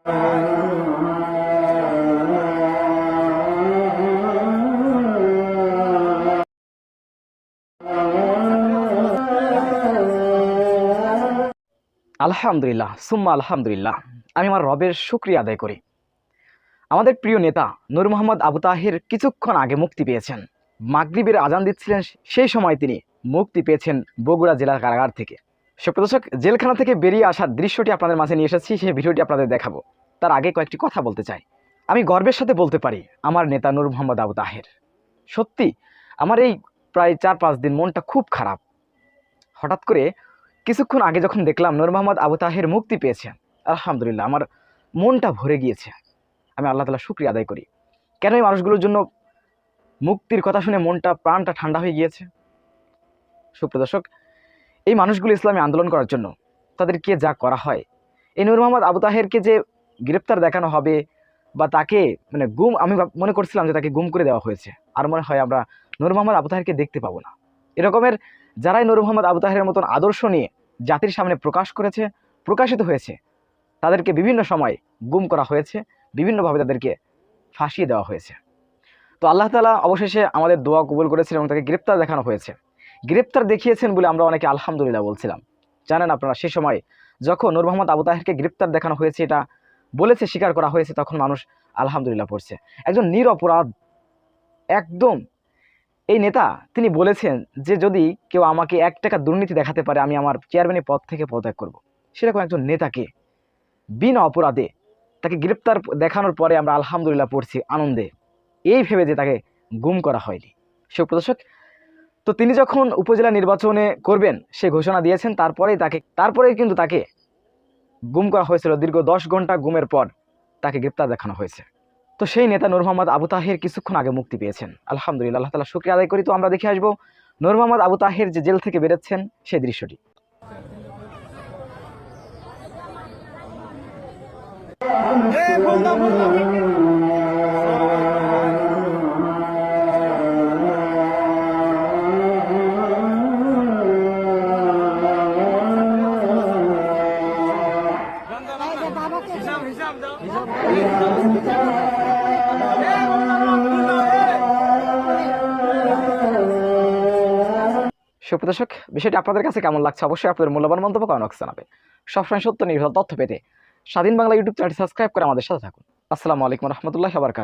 আলহামদুলিল্লাহ সুম্মা আলহামদুলিল্লাহ। আমি আমার রবের শুকরিয়া আদায় করি। আমাদের প্রিয় নেতা নূর মোহাম্মদ আবু তাহের কিছুক্ষণ আগে মুক্তি পেয়েছেন। মাগরিবের আজান দিচ্ছিলেন, সেই সময় তিনি মুক্তি পেয়েছেন বগুড়া জেলার কারাগার থেকে। সুপ্রদর্শক, জেলখানা থেকে বেরিয়ে আসার দৃশ্যটি আপনাদের মাঝে নিয়ে এসেছি, সেই ভিডিওটি আপনাদের দেখাবো। তার আগে কয়েকটি কথা বলতে চাই। আমি গর্বের সাথে বলতে পারি, আমার নেতা নূর মোহাম্মদ আবু তাহের, সত্যি আমার এই প্রায় 4-5 দিন মনটা খুব খারাপ। হঠাৎ করে কিছুক্ষণ আগে যখন দেখলাম নূর মোহাম্মদ আবু তাহের মুক্তি পেয়েছেন, আলহামদুলিল্লাহ আমার মনটা ভরে গিয়েছে। আমি আল্লাহ তাআলা শুকরিয়া আদায় করি। কেন এই মানুষগুলোর জন্য মুক্তির কথা শুনে মনটা প্রাণটা ঠান্ডা হয়ে গিয়েছে। সুপ্রদর্শক, এই মানুষগুলো ইসলামী আন্দোলন করার জন্য তাদেরকে যা করা হয়, এই নূর মোহাম্মদ আবু তাহেরকে যে গ্রেপ্তার দেখানো হবে বা তাকে গুম, আমি মনে করছিলাম যে তাকে গুম করে দেওয়া হয়েছে, আর মনে হয় আমরা নূর মোহাম্মদ আবু তাহেরকে দেখতে পাবো না। এরকমের যারাই নূর মোহাম্মদ আবু তাহেরের মতন আদর্শ নিয়ে জাতির সামনে প্রকাশিত হয়েছে, তাদেরকে বিভিন্ন সময় গুম করা হয়েছে, বিভিন্নভাবে তাদেরকে ফাঁসিয়ে দেওয়া হয়েছে। তো আল্লাহ তাআলা অবশেষে আমাদের দোয়া কবুল করেছেন এবং তাকে গ্রেপ্তার দেখানো হয়েছে। গ্রেপ্তার দেখিয়েছেন বলে আমরা অনেকে আলহামদুলিল্লাহ বলছিলাম। জানেন আপনারা, সে সময় যখন নূর মোহাম্মদ আবু তাহেরকে গ্রেপ্তার দেখানো হয়েছে, এটা বলেছে, স্বীকার করা হয়েছে, তখন মানুষ আলহামদুলিল্লাহ পড়ছে। একজন নিরপরাধ একদম এই নেতা, তিনি বলেছেন যে যদি কেউ আমাকে 1 টাকা দুর্নীতি দেখাতে পারে, আমি আমার চেয়ারম্যানের পদ থেকে পদত্যাগ করব। সেরকম একজন নেতাকে বিনা অপরাধে তাকে গ্রেপ্তার দেখানোর পরে আমরা আলহামদুলিল্লাহ পড়ছি আনন্দে, এই ভেবে যে তাকে গুম করা হয়নি। সুপ্রদর্শক, তো তিনি যখন উপজেলা নির্বাচনে করবেন সে ঘোষণা দিয়েছেন, তারপরেই কিন্তু তাকে গুম করা হয়েছিল। দীর্ঘ 10 ঘন্টা গুমের পর তাকে গ্রেপ্তার দেখানো হয়েছে। তো সেই নেতা নূর মোহাম্মদ আবু তাহের কিছুক্ষণ আগে মুক্তি পেয়েছেন, আলহামদুলিল্লাহ। আল্লাহ তাআলা শুকরিয়া আদায় করি। তো আমরা দেখে আসবো নূর মোহাম্মদ আবু তাহের যে জেল থেকে বেরোচ্ছেন সেই দৃশ্যটি। সুপ্রদর্শক, বিষয়টি আপনাদের কাছে কেমন লাগছে অবশ্যই আপনাদের মূল্যবান মন্তব্য কমেন্ট বক্সে জানাবে। সবসময় সত্য নির্ভর তথ্য পেতে স্বাধীন বাংলা ইউটিউব চ্যানেলটি সাবস্ক্রাইব করে আমাদের সাথে থাকুন। আসসালামু আলাইকুম ওয়া রাহমাতুল্লাহি ওয়া বারাকাতুহু।